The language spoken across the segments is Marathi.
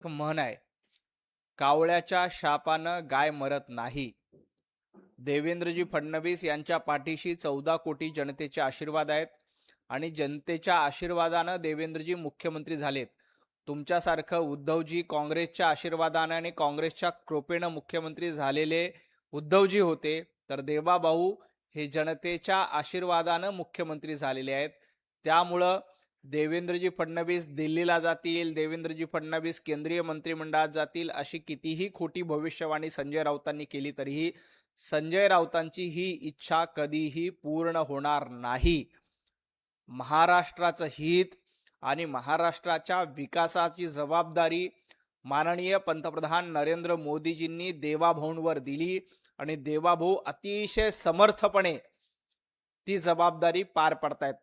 म्हण आहे, कावळ्याच्या शापानं गाय मरत नाही. देवेंद्रजी फडणवीस यांच्या पाठीशी 14 कोटी जनतेचे आशीर्वाद आहेत आणि जनतेच्या आशीर्वादानं देवेंद्रजी मुख्यमंत्री झालेत. तुमच्यासारखं उद्धवजी काँग्रेसच्या आशीर्वादाने आणि काँग्रेसच्या कृपेनं मुख्यमंत्री झालेले उद्धवजी होते, तर देवाभाऊ हे जनतेच्या आशीर्वादानं मुख्यमंत्री झालेले आहेत. त्यामुळं देवेंद्रजी फडणवीस दिल्लीला जातील, देवेंद्रजी फडणवीस केंद्रीय मंत्रिमंडळात जातील, अशी कितीही खोटी भविष्यवाणी संजय राऊतांनी केली तरीही संजय राऊतांची ही इच्छा कधीही पूर्ण होणार नाही. महाराष्ट्राचं हित आणि महाराष्ट्राच्या विकासाची जबाबदारी माननीय पंतप्रधान नरेंद्र मोदीजींनी देवाभाऊंवर दिली आणि देवाभाऊ अतिशय समर्थपणे ती जबाबदारी पार पडतायत.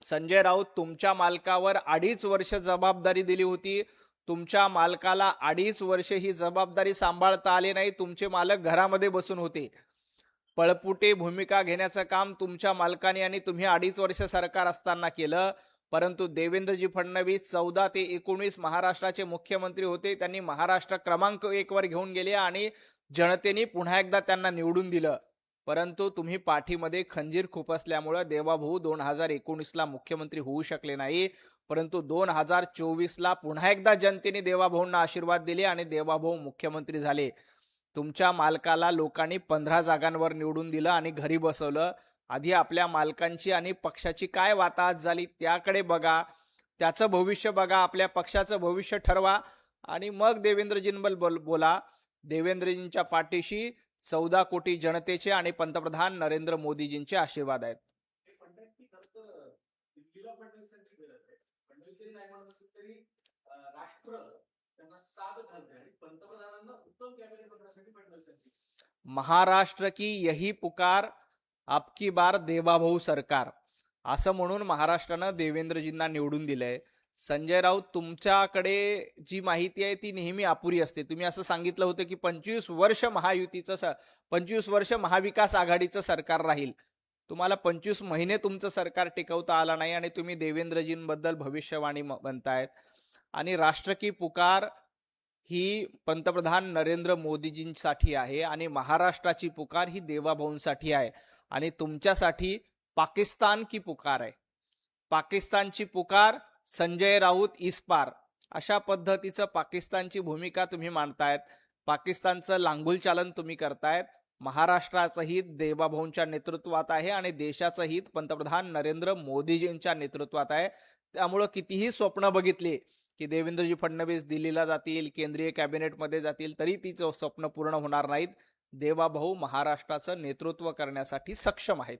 संजय राऊत, तुमच्या मालकावर 2.5 वर्ष जबाबदारी दिली होती. तुमच्या मालकाला 2.5 वर्ष ही जबाबदारी सांभाळता आले नाही. तुमचे मालक घरामध्ये बसून होते. पळपुटे भूमिका घेण्याचं काम तुमच्या मालकाने आणि तुम्ही 2.5 वर्ष सरकार असताना केलं. परंतु देवेंद्रजी फडणवीस 14 ते 19 महाराष्ट्राचे मुख्यमंत्री होते. त्यांनी महाराष्ट्र क्रमांक 1 वर घेऊन गेले आणि जनतेने पुन्हा एकदा त्यांना निवडून दिलं. परंतु तुम्ही पाठीमध्ये खंजीर खुपसल्यामुळे देवाभाऊ 2019ला मुख्यमंत्री होऊ शकले नाही. परंतु 2024ला पुन्हा एकदा जनतेने देवाभाऊंना आशीर्वाद दिले आणि देवाभाऊ मुख्यमंत्री झाले. तुमच्या मालकाला लोकांनी 15 जागांवर निवडून दिलं आणि घरी बसवलं. आधी आपल्या मालकांची आणि पक्षाची काय वाताहत झाली त्याकडे बघा, त्याचं भविष्य बघा, आपल्या पक्षाचं भविष्य ठरवा आणि मग देवेंद्रजींबद्दल बोला. देवेंद्रजींच्या पाठीशी 14 कोटी जनतेचे आणि पंतप्रधान नरेंद्र मोदीजींचे आशीर्वाद आहेत. महाराष्ट्र की यही पुकार, आपकी बार देवाभाऊ सरकार, असं म्हणून महाराष्ट्रानं देवेंद्रजींना निवडून दिलंय. संजय राऊत, तुमच्याकडे जी माहिती आहे ती नेहमी अपुरी असते. तुम्ही असं सांगितलं होतं की 25 वर्ष महायुतीचं 25 वर्ष महाविकास आघाडीचं सरकार राहील. तुम्हाला 25 महिने तुमचं सरकार टिकवता आला नाही आणि तुम्ही देवेंद्रजींबद्दल भविष्यवाणी म्हणतायत. आणि राष्ट्र की पुकार ही पंतप्रधान नरेंद्र मोदीजींसाठी आहे आणि महाराष्ट्राची पुकार ही देवाभाऊंसाठी आहे आणि तुमच्यासाठी पाकिस्तान की पुकार आहे. पाकिस्तानची पुकार संजय राऊत इस पार, अशा पद्धतीचं पाकिस्तानची भूमिका तुम्ही मांडतायत. पाकिस्तानचं लांगुल चालन तुम्ही करतायत. महाराष्ट्राचं हित देवाभाऊंच्या नेतृत्वात आहे आणि देशाचं हित पंतप्रधान नरेंद्र मोदीजींच्या नेतृत्वात आहे. त्यामुळं कितीही स्वप्न बघितली की देवेंद्रजी फडणवीस दिल्लीला जातील, केंद्रीय कॅबिनेटमध्ये जातील, तरी तिचं स्वप्न पूर्ण होणार नाहीत. देवाभाऊ महाराष्ट्राचं नेतृत्व करण्यासाठी सक्षम आहेत.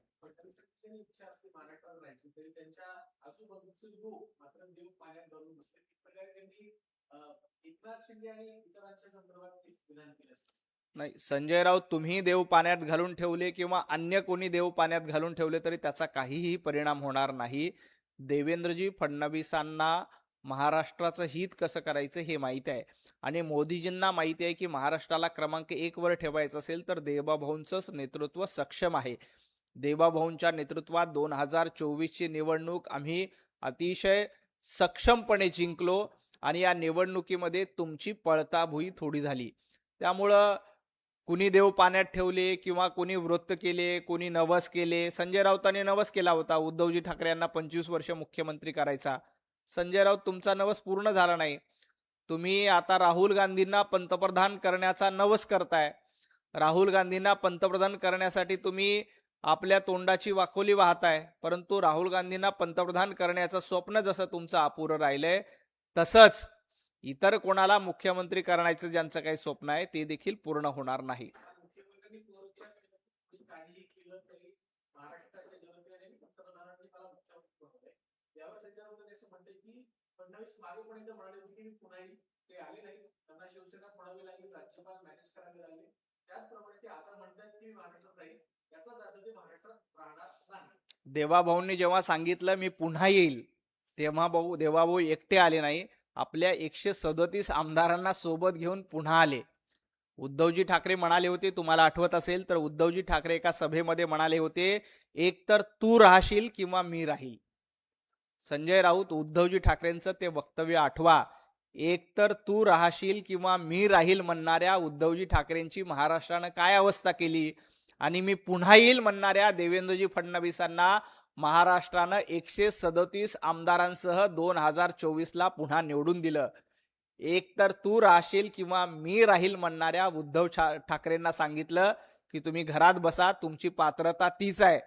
नाही संजय राऊत, तुम्ही देव पाण्यात घालून ठेवले किंवा अन्य कोणी देव पाण्यात घालून ठेवले तरी त्याचा काहीही परिणाम होणार नाही. देवेंद्रजी फडणवीसांना महाराष्ट्राचं हित कसं करायचं हे माहिती आहे आणि मोदीजींना माहिती आहे की महाराष्ट्राला क्रमांक 1 वर ठेवायचं असेल तर देवाभाऊंचंच नेतृत्व सक्षम आहे. देवाभाऊंच्या नेतृत्वात 2024ची निवडणूक आम्ही अतिशय सक्षमपणे जिंकलो आणि या निवडणुकीमध्ये तुमची पळताभुई थोडी झाली. त्यामुळं कुणी देव पाण्यात ठेवले किंवा कुणी वृत्त केले, कुणी नवस केले. संजय राऊतांनी नवस केला होता उद्धवजी ठाकरे यांना 25 वर्ष मुख्यमंत्री करायचा. संजय राऊत, तुमचा नवस पूर्ण झाला नाही. तुम्ही आता राहुल गांधींना पंतप्रधान करण्याचा नवस करताय. राहुल गांधींना पंतप्रधान करण्यासाठी तुम्ही आपल्या तोंडाची वाखोली वाहताय, परंतु राहुल गांधींना पंतप्रधान करण्याचं स्वप्न जसं तुमचं अपुरं राहिलंय तसंच इतर कोणाला मुख्यमंत्री करण्याचं ज्यांचं काही स्वप्न आहे ते देखील पूर्ण होणार नाही. देवाभाऊंनी जेव्हा सांगितलं मी पुन्हा येईल, तेव्हा देवाभाऊ एकटे आले नाही, आपल्या 137 आमदारांना सोबत घेऊन पुन्हा आले. उद्धवजी ठाकरे म्हणाले होते, तुम्हाला आठवत असेल तर उद्धवजी ठाकरे एका सभेमध्ये म्हणाले होते, एक तर तू राहशील किंवा मी राहील. संजय राऊत, उद्धवजी ठाकरेंचं ते वक्तव्य आठवा एक तर तू राहशील किंवा मी राहील म्हणणाऱ्या उद्धवजी ठाकरेंची महाराष्ट्रानं काय अवस्था केली, आणि मी पुन्हा येईल म्हणणाऱ्या देवेंद्रजी फडणवीसांना महाराष्ट्रानं 137 आमदारांसह 2024ला पुन्हा निवडून दिलं. एक तर तू राहशील किंवा मी राहील म्हणणाऱ्या उद्धव ठाकरेंना सांगितलं की तुम्ही घरात बसा, तुमची पात्रता तीच आहे.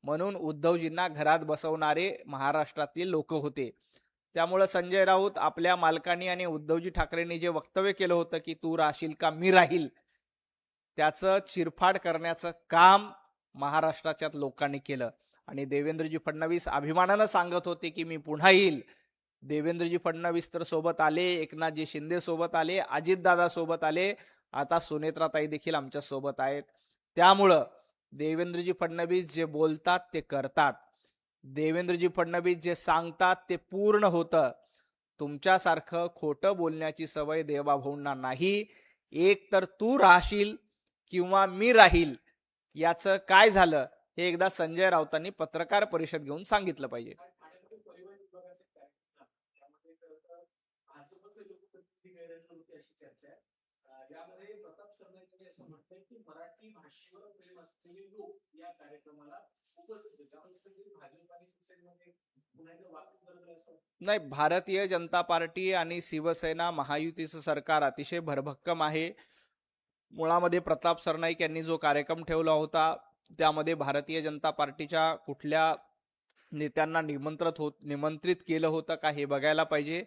म्हणून उद्धवजींना घरात बसवणारे महाराष्ट्रातील लोक होते. त्यामुळे संजय राऊत आपल्या मालकांनी आणि उद्धवजी ठाकरेंनी जे वक्तव्य केलं होतं की तू राहशील का मी राहील, त्याचं चिरफाड करण्याचं काम महाराष्ट्राच्या लोकांनी केलं. आणि देवेंद्रजी फडणवीस अभिमानानं सांगत होते की मी पुन्हा येईल. देवेंद्रजी फडणवीस तर सोबत आले, एकनाथजी शिंदे सोबत आले, अजितदादा सोबत आले, आता सुनेत्राताई देखील आमच्या सोबत आहेत. त्यामुळं देवेंद्रजी फडणवीस जे बोलतात ते करतात. देवेंद्रजी फडणवीस जे सांगतात ते पूर्ण होतं. तुमच्यासारखं खोटं बोलण्याची सवय देवाभाऊंना नाही. एक तर तू राहशील किंवा मी राहील, याचं काय झालं हे एकदा संजय राऊतांनी पत्रकार परिषद घेऊन सांगितलं पाहिजे. यामध्ये प्रताप सरनाईक असं म्हटलंय की मराठी भाषेवर प्रेम असलेले लोक या कार्यक्रमाला उपस्थित होते. आपण भाजप आणि शिवसेनेमध्ये पुन्हा एकदा वाकून करत असं नाही, भारतीय जनता पार्टी आणि शिवसेना महायुतीचं सरकार अतिशय भरभक्कम आहे. मुळामध्ये प्रताप सरनाईक यांनी जो कार्यक्रम ठेवला होता त्यामध्ये भारतीय जनता पार्टीच्या कुठल्या नेत्यांना निमंत्रित केलं होतं का हे बघायला पाहिजे.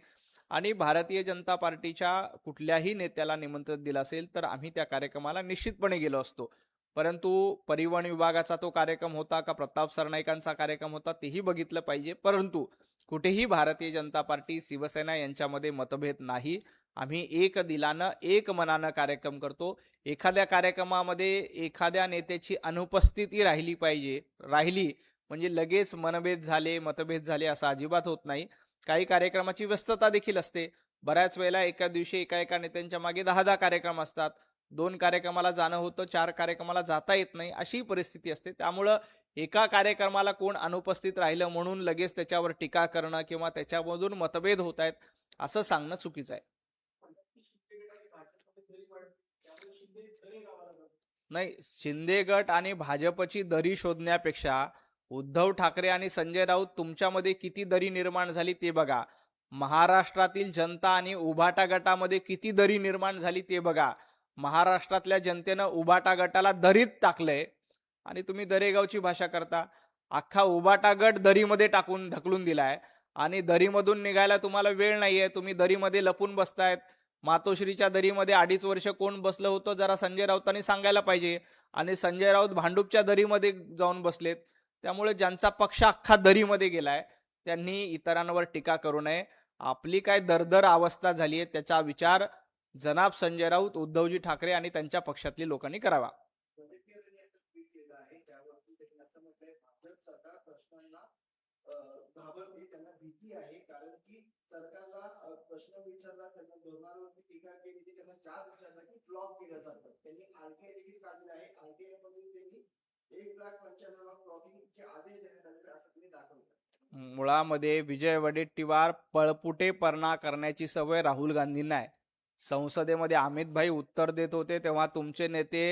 आणि भारतीय जनता पार्टीच्या कुठल्याही नेत्याला निमंत्रण दिलं असेल तर आम्ही त्या कार्यक्रमाला निश्चितपणे गेलो असतो. परंतु परिवहन विभागाचा तो कार्यक्रम होता का प्रताप सरनाईकांचा कार्यक्रम होता तेही बघितलं पाहिजे. परंतु कुठेही भारतीय जनता पार्टी शिवसेना यांच्यामध्ये मतभेद नाही. आम्ही एक दिलानं एक मनानं कार्यक्रम करतो. एखाद्या कार्यक्रमामध्ये एखाद्या नेत्याची अनुपस्थिती राहिली म्हणजे लगेच मतभेद झाले असं अजिबात होत नाही. काही कार्यक्रमाची व्यस्तता देखील असते. बऱ्याच वेळेला एका दिवशी एका नेत्यांच्या मागे 10 कार्यक्रम असतात. 2 कार्यक्रमाला जाणं होतं, 4 कार्यक्रमाला जाता येत नाही, अशी परिस्थिती असते. त्यामुळं एका कार्यक्रमाला कोण अनुपस्थित राहिलं म्हणून लगेच त्याच्यावर टीका करणं किंवा त्याच्यामधून मतभेद होत आहेत असं सांगणं चुकीचं आहे. नाही, शिंदे गट आणि भाजपची दरी शोधण्यापेक्षा उद्धव ठाकरे आणि संजय राऊत तुमच्यामध्ये किती दरी निर्माण झाली ते बघा. महाराष्ट्रातील जनता आणि उभाटा गटामध्ये किती दरी निर्माण झाली ते बघा. महाराष्ट्रातल्या जनतेनं उभाटा गटाला दरीत टाकलंय आणि तुम्ही दरेगावची भाषा करता. अख्खा उभाटा गट दरीमध्ये ढकलून दिलाय आणि दरीमधून निघायला तुम्हाला वेळ नाहीये. तुम्ही दरीमध्ये लपून बसतायत. मातोश्रीच्या दरीमध्ये 2.5 वर्ष कोण बसलं होतं जरा संजय राऊतांनी सांगायला पाहिजे. आणि संजय राऊत भांडूपच्या दरीमध्ये जाऊन बसलेत. त्यामुळे ज्यांचा पक्ष अख्खा दरीमध्ये गेलाय त्यांनी इतरांवर टीका करू नये. आपली काय दरदर अवस्था झाली आहे त्याचा विचार जनाब संजय राऊत, उद्धवजी ठाकरे आणि त्यांच्या पक्षातल्या लोकांनी करावा. त्यांना भीती आहे कारण की सरकारला प्रश्न विचारला, त्यांना धोरणावरती टीका केली, त्यांना जाब विचारला की ब्लॉक केलं जातं. त्यांनी आरटीआय देखील काढले आहे. आरटीआय मध्ये त्यांनी 1,95,00,000 ब्लॉकिंगचे आदेश देण्यात आलेले असं त्यांनी दाखवलं. मुळामध्ये विजय वडेट्टीवार पळपुटेपणा करण्याची सवय राहुल गांधींना आहे. संसदेमध्ये अमित भाई उत्तर देत होते तेव्हा तुमचे नेते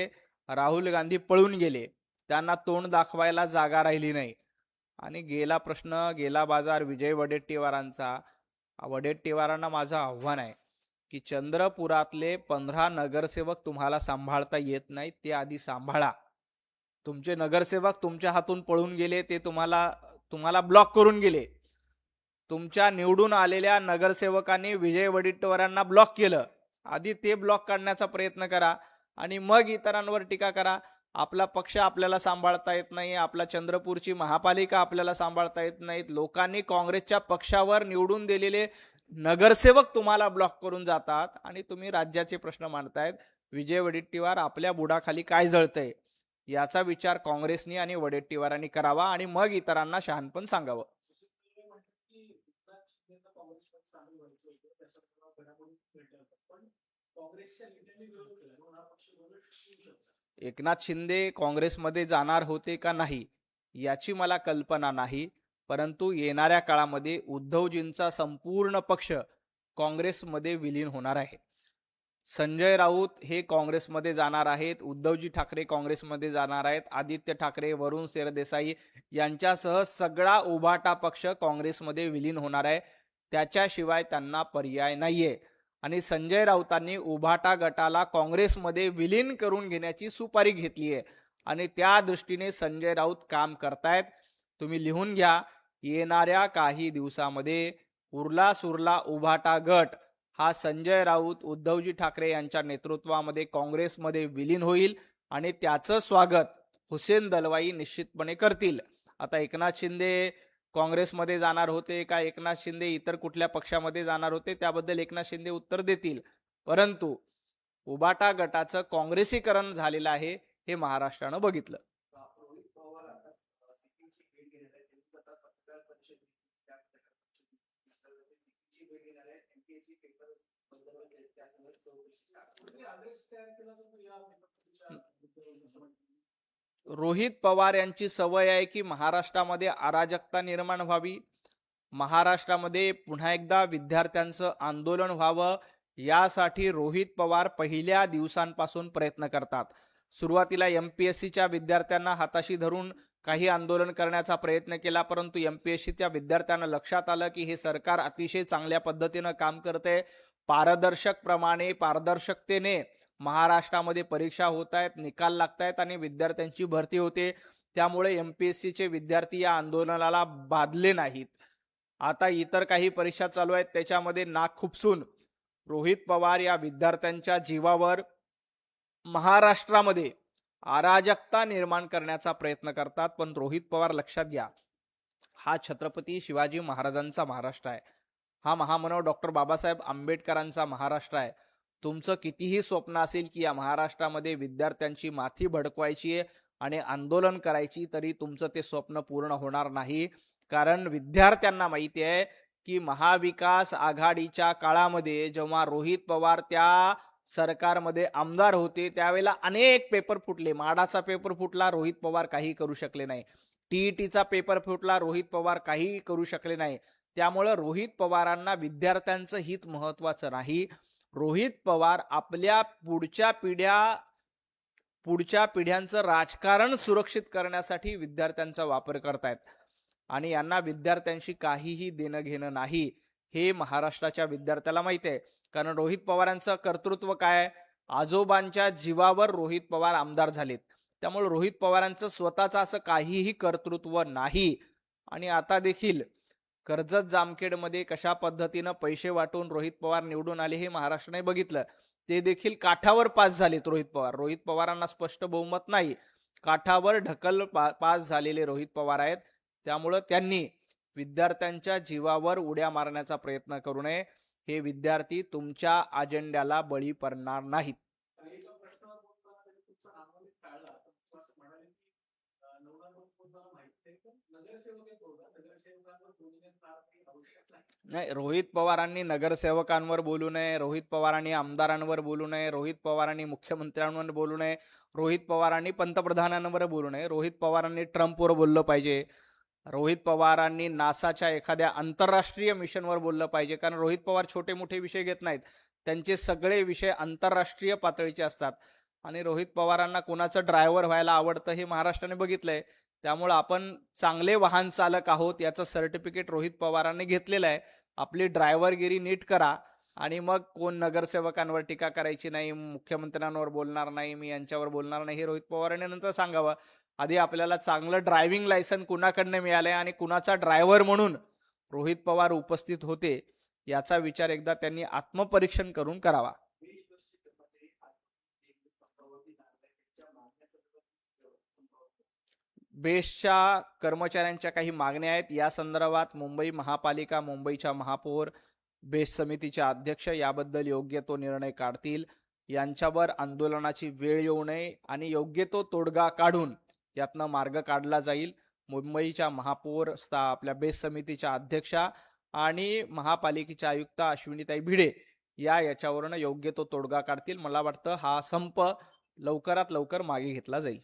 राहुल गांधी पळून गेले. त्यांना तोंड दाखवायला जागा राहिली नाही. आणि गेला बाजार विजय वडेट्टीवारांचा. वडेट्टीवारांना माझं आव्हान आहे की चंद्रपुरातले 15 नगरसेवक तुम्हाला सांभाळता येत नाही, ते आधी सांभाळा. तुमचे नगरसेवक तुमच्या हातून पळून गेले, ते तुम्हाला ब्लॉक करून गेले. तुमच्या निवडून आलेल्या नगरसेवकांनी विजय वडेट्टीवारांना ब्लॉक केलं. आधी ते ब्लॉक काढण्याचा प्रयत्न करा आणि मग इतरांवर टीका करा. आपला पक्ष आपल्याला सांभाळता येत नाही, आपला चंद्रपूरची महापालिका आपल्याला सांभाळता येत नाहीत, लोकांनी काँग्रेसच्या पक्षावर निवडून दिलेले नगरसेवक तुम्हाला ब्लॉक करून जातात आणि तुम्ही राज्याचे प्रश्न मांडतायत. विजय वडेट्टीवार आपल्या बुडाखाली काय जळतंय याचा विचार काँग्रेसनी आणि वडेट्टीवारांनी करावा आणि मग इतरांना शहाणपण सांगावं. एकनाथ शिंदे काँग्रेसमध्ये जाणार होते का नाही याची मला कल्पना नाही. परंतु येणाऱ्या काळामध्ये उद्धवजींचा संपूर्ण पक्ष काँग्रेसमध्ये विलीन होणार आहे. संजय राऊत हे काँग्रेसमध्ये जाणार आहेत, उद्धवजी ठाकरे काँग्रेसमध्ये जाणार आहेत, आदित्य ठाकरे, वरुण सरदेसाई यांच्यासह सगळा उभाटा पक्ष काँग्रेसमध्ये विलीन होणार आहे. त्याच्याशिवाय त्यांना पर्याय नाहीये. आणि संजय राऊतांनी उभाटा गटाला काँग्रेसमध्ये विलीन करून घेण्याची सुपारी घेतली आहे आणि त्या दृष्टीने संजय राऊत काम करतायत. तुम्ही लिहून घ्या, येणाऱ्या काही दिवसामध्ये उरला सुरला उभाटा गट हा संजय राऊत, उद्धवजी ठाकरे यांच्या नेतृत्वामध्ये काँग्रेसमध्ये विलीन होईल आणि त्याचं स्वागत हुसेन दलवाई निश्चितपणे करतील. आता एकनाथ शिंदे काँग्रेसमध्ये जाणार होते का एकनाथ शिंदे इतर कुठल्या पक्षामध्ये जाणार होते त्याबद्दल एकनाथ शिंदे उत्तर देतील, परंतु उभाटा गटाचं काँग्रेसीकरण झालेलं आहे हे महाराष्ट्रानं बघितलं. रोहित पवार आता सिक्कीमची भेट घेणार आहेत. त्यांनी आता पत्रकार परिषदेत त्या सिक्कीमची भेट घेणार आहेत. एमपीएससी पेपर बद्दल त्यासंदर्भात रोहित पवार यांची सवय आहे की महाराष्ट्रामध्ये अराजकता निर्माण व्हावी, महाराष्ट्रामध्ये पुन्हा एकदा विद्यार्थ्यांचं आंदोलन व्हावं, यासाठी रोहित पवार पहिल्या दिवसांपासून प्रयत्न करतात. सुरुवातीला एमपीएससीच्या विद्यार्थ्यांना हाताशी धरून काही आंदोलन करण्याचा प्रयत्न केला, परंतु एमपीएससीच्या विद्यार्थ्यांना लक्षात आलं की हे सरकार अतिशय चांगल्या पद्धतीनं काम करते, पारदर्शकतेने महाराष्ट्रामध्ये परीक्षा होत आहेत, निकाल लागतायत आणि विद्यार्थ्यांची भरती होते. त्यामुळे एमपीएससीचे विद्यार्थी या आंदोलनाला बाधले नाहीत. आता इतर काही परीक्षा चालू आहेत त्याच्यामध्ये नाक खुपसून रोहित पवार या विद्यार्थ्यांच्या जीवावर महाराष्ट्रामध्ये अराजकता निर्माण करण्याचा प्रयत्न करतात. पण रोहित पवार लक्षात घ्या, हा छत्रपती शिवाजी महाराजांचा महाराष्ट्र आहे, हा महामानव डॉक्टर बाबासाहेब आंबेडकरांचा महाराष्ट्र आहे. तुमचं कितीही स्वप्न असेल की या महाराष्ट्रामध्ये विद्यार्थ्यांची माथी भडकवायची आणि आंदोलन करायची, तरी तुमचं ते स्वप्न पूर्ण होणार नाही. कारण विद्यार्थ्यांना माहिती आहे की महाविकास आघाडीच्या काळामध्ये जेव्हा रोहित पवार त्या सरकारमध्ये आमदार होते त्यावेळेला अनेक पेपर फुटले. माडाचा पेपर फुटला, रोहित पवार काही करू शकले नाही. टीईटीचा पेपर फुटला, रोहित पवार काही करू शकले नाही. त्यामुळे रोहित पवारांना विद्यार्थ्यांचं हित महत्वाचं नाही. रोहित पवार आपल्या पुढच्या पिढ्यांचं राजकारण सुरक्षित करण्यासाठी विद्यार्थ्यांचा वापर करतायत आणि यांना विद्यार्थ्यांशी काहीही देणं घेणं नाही हे महाराष्ट्राच्या विद्यार्थ्याला माहिती आहे. कारण रोहित पवारांचं कर्तृत्व काय, आजोबांच्या जीवावर रोहित पवार आमदार झालेत. त्यामुळे रोहित पवारांचं स्वतःचं असं काहीही कर्तृत्व नाही. आणि आता देखील कर्जत जामखेडमध्ये कशा पद्धतीनं पैसे वाटून रोहित पवार निवडून आले हे महाराष्ट्राने बघितलं. ते देखील काठावर पास झालेत रोहित पवारांना स्पष्ट बहुमत नाही, काठावर ढकल पास झालेले रोहित पवार आहेत. त्यामुळं त्यांनी विद्यार्थ्यांच्या जीवावर उड्या मारण्याचा प्रयत्न करू नये. हे विद्यार्थी तुमच्या अजेंड्याला बळी पडणार नाहीत. नाही, रोहित पवारांनी नगरसेवकांवर बोलू नये, रोहित पवारांनी आमदारांवर बोलू नये, रोहित पवारांनी मुख्यमंत्र्यांवर बोलू नये, रोहित पवारांनी पंतप्रधानांवर बोलू नये. रोहित पवारांनी ट्रम्पवर बोललं पाहिजे, रोहित पवारांनी नासाच्या एखाद्या आंतरराष्ट्रीय मिशनवर बोललं पाहिजे. कारण रोहित पवार छोटे मोठे विषय घेत नाहीत, त्यांचे सगळे विषय आंतरराष्ट्रीय पातळीचे असतात. आणि रोहित पवारांना कुणाचं ड्रायव्हर व्हायला आवडतं हे महाराष्ट्राने बघितलंय. त्यामुळे आपण चांगले वाहन चालक आहोत याचं सर्टिफिकेट रोहित पवारांनी घेतलेलं आहे. आपली ड्रायव्हरगिरी नीट करा आणि मग कोण नगरसेवकांवर टीका करायची नाही, मुख्यमंत्र्यांवर बोलणार नाही, मी यांच्यावर बोलणार नाही हे रोहित पवारांनी नंतर सांगावं. आधी आपल्याला चांगलं ड्रायव्हिंग लायसन कुणाकडनं मिळालंय आणि कुणाचा ड्रायव्हर म्हणून रोहित पवार उपस्थित होते याचा विचार एकदा त्यांनी आत्मपरीक्षण करून करावा. बेस्टच्या कर्मचाऱ्यांच्या काही मागण्या आहेत. या संदर्भात मुंबई महापालिका, मुंबईच्या महापौर, बेस्ट समितीचे अध्यक्ष याबद्दल योग्य तो निर्णय काढतील. यांच्यावर आंदोलनाची वेळ येऊ नये आणि योग्य तो तोडगा काढून यातनं मार्ग काढला जाईल. मुंबईच्या महापौर, आपल्या बेस्ट समितीच्या अध्यक्षा आणि महापालिकेच्या आयुक्त अश्विनीताई भिडे याच्यावरून योग्य तो तोडगा काढतील. मला वाटतं हा संप लवकरात लवकर मागे घेतला जाईल.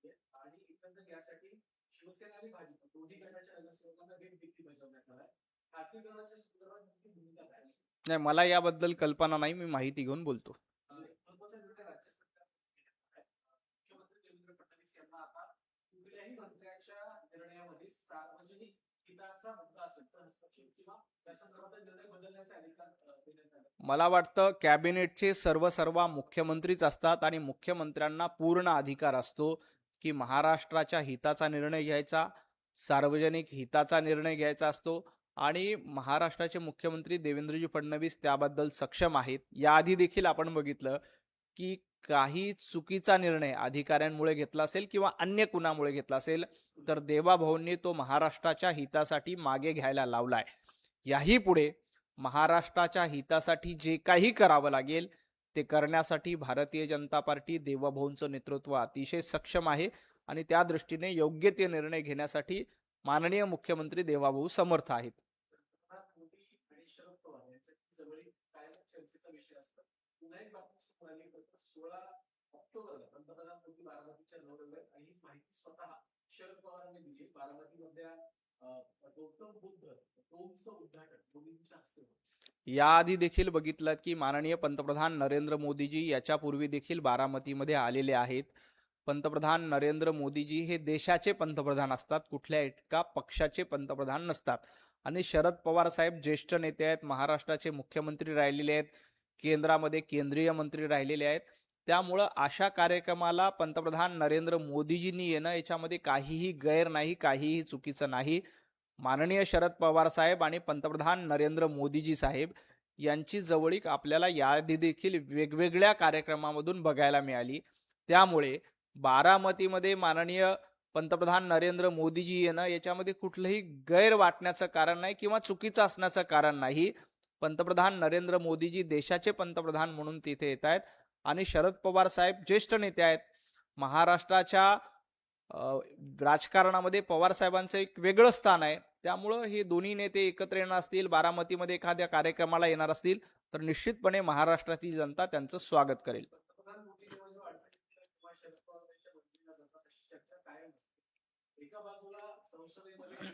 आहे आणि एकंदर यासाठी शिवसेना आणि भाजप दोन्ही गटाच्या नगरसेवकांना वेग देखील बजावण्यात आलाय. खासगीकरणाच्या संदर्भात नक्की भूमिका काय असेल? नाही, मला याबद्दल कल्पना नाही, मी माहिती घेऊन बोलतो. महत्वाचा निर्णय राज्य सरकारने घेतला आहे. मुख्यमंत्री देवेंद्र फडणवीस यांना आता कुठल्याही मंत्र्याच्या निर्णयामध्ये सार्वजनिक हिताचा मुद्दा असेल तर हस्तक्षेप किंवा या संदर्भात निर्णय बदलण्याचा अधिकार देण्यात आला. मला वाटतं कॅबिनेटचे सर्व मुख्यमंत्रीच असतात आणि मुख्यमंत्र्यांना पूर्ण अधिकार असतो की महाराष्ट्राच्या हिताचा निर्णय घ्यायचा, सार्वजनिक हिताचा निर्णय घ्यायचा असतो आणि महाराष्ट्राचे मुख्यमंत्री देवेंद्रजी फडणवीस त्याबद्दल सक्षम आहेत. याआधी देखील आपण बघितलं की काही चुकीचा निर्णय अधिकाऱ्यांमुळे घेतला असेल किंवा अन्य कुणामुळे घेतला असेल तर देवाभाऊंनी तो महाराष्ट्राच्या हितासाठी मागे घ्यायला लावलाय. याही पुढे महाराष्ट्राच्या हितासाठी जे काही करावं लागेल ते करण्यासाठी भारतीय जनता पार्टी देवाभाऊंचं नेतृत्व अतिशय सक्षम आहे आणि त्या दृष्टीने योग्य ते निर्णय घेण्यासाठी माननीय मुख्यमंत्री देवाभाऊ समर्थ आहेत. पंतप्रधान मोदी आणि शरद पवार यांच्यात जवळीक कायम चर्चेचा विषय असतो. पुन्हा एक बातमी समोर आली तर 16 ऑक्टोबरला पंतप्रधान मोदी बारामतीच्या दौऱ्यावर आहेत आणि ही माहिती स्वतः शरद पवारांनी दिली. बारामतीमधल्या गौतम बुद्ध डोमचं उद्घाटन मोदींच्या हस्ते होतं. याआधी देखील बघितलं की माननीय पंतप्रधान नरेंद्र मोदीजी याच्यापूर्वी देखील बारामतीमध्ये आलेले आहेत. पंतप्रधान नरेंद्र मोदीजी हे देशाचे पंतप्रधान असतात, कुठल्या एका पक्षाचे पंतप्रधान नसतात. आणि शरद पवार साहेब ज्येष्ठ नेते आहेत, महाराष्ट्राचे मुख्यमंत्री राहिलेले आहेत, केंद्रामध्ये केंद्रीय मंत्री राहिलेले आहेत. त्यामुळं अशा कार्यक्रमाला पंतप्रधान नरेंद्र मोदीजींनी येणं याच्यामध्ये काहीही गैर नाही, काहीही चुकीचं नाही. माननीय शरद पवार साहेब आणि पंतप्रधान नरेंद्र मोदीजी साहेब यांची जवळीक आपल्याला याआधी देखील वेगवेगळ्या कार्यक्रमामधून बघायला मिळाली. त्यामुळे बारामतीमध्ये माननीय पंतप्रधान नरेंद्र मोदीजी येणं याच्यामध्ये कुठलंही गैर वाटण्याचं कारण नाही किंवा चुकीचं असण्याचं कारण नाही. पंतप्रधान नरेंद्र मोदीजी देशाचे पंतप्रधान म्हणून तिथे येत आहेत आणि शरद पवार साहेब ज्येष्ठ नेते आहेत. महाराष्ट्राच्या राजकारणामध्ये पवार साहेबांचं एक वेगळं स्थान आहे. त्यामुळं हे दोन्ही नेते एकत्र येणार असतील, बारामतीमध्ये एखाद्या कार्यक्रमाला येणार असतील तर निश्चितपणे महाराष्ट्रातील जनता त्यांचं स्वागत करेल. पंतप्रधान मोदी जेव्हा जेव्हा अडचणीत किंवा शरद पवार यांच्या मंत्रीला जातात अशी चर्चा कायम असते. एका बाजूला संसदेमध्ये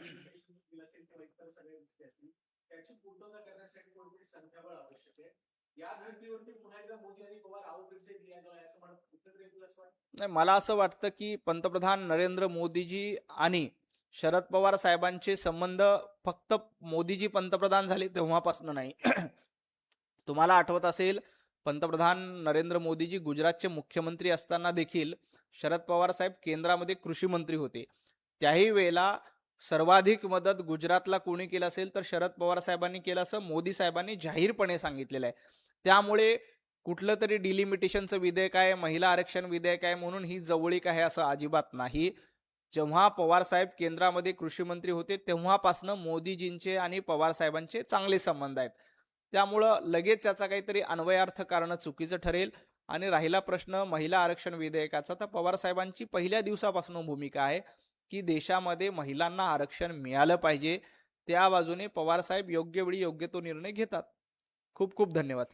बिल असेल किंवा इतर सगळ्या गोष्टी असतील त्याची पूर्तता करण्यासाठी कोणतरी संख्याबळ आवश्यक आहे. या धर्तीवरती पुन्हा एकदा मोदी आणि पवार आओ फिर से दिया जाए असं म्हणत कुठेतरी प्लस वाटतं. नाही, मला असं वाटतं की पंतप्रधान नरेंद्र मोदीजी आणि शरद पवार साहेबांचे संबंध फक्त मोदीजी पंतप्रधान झाले तेव्हापासून नाही. तुम्हाला आठवत असेल पंतप्रधान नरेंद्र मोदीजी गुजरातचे मुख्यमंत्री असताना देखील शरद पवार साहेब केंद्रामध्ये कृषी मंत्री होते. त्याही वेळेला सर्वाधिक मदत गुजरातला कोणी केलं असेल तर शरद पवार साहेबांनी केलं असं मोदी साहेबांनी जाहीरपणे सांगितलेलं आहे. त्यामुळे कुठलं तरी डिलिमिटेशनचं विधेयक आहे, महिला आरक्षण विधेयक आहे म्हणून ही जवळीक आहे असं अजिबात नाही. जेव्हा पवार साहेब केंद्रामध्ये कृषी मंत्री होते तेव्हापासून मोदीजींचे आणि पवार साहेबांचे चांगले संबंध आहेत. त्यामुळं लगेच याचा काहीतरी अन्वयार्थ करणं चुकीचं ठरेल. आणि राहिला प्रश्न महिला आरक्षण विधेयकाचा, तर पवार साहेबांची पहिल्या दिवसापासून भूमिका आहे की देशामध्ये महिलांना आरक्षण मिळालं पाहिजे. त्या बाजूने पवार साहेब योग्य वेळी योग्य तो निर्णय घेतात. खूप खूप धन्यवाद.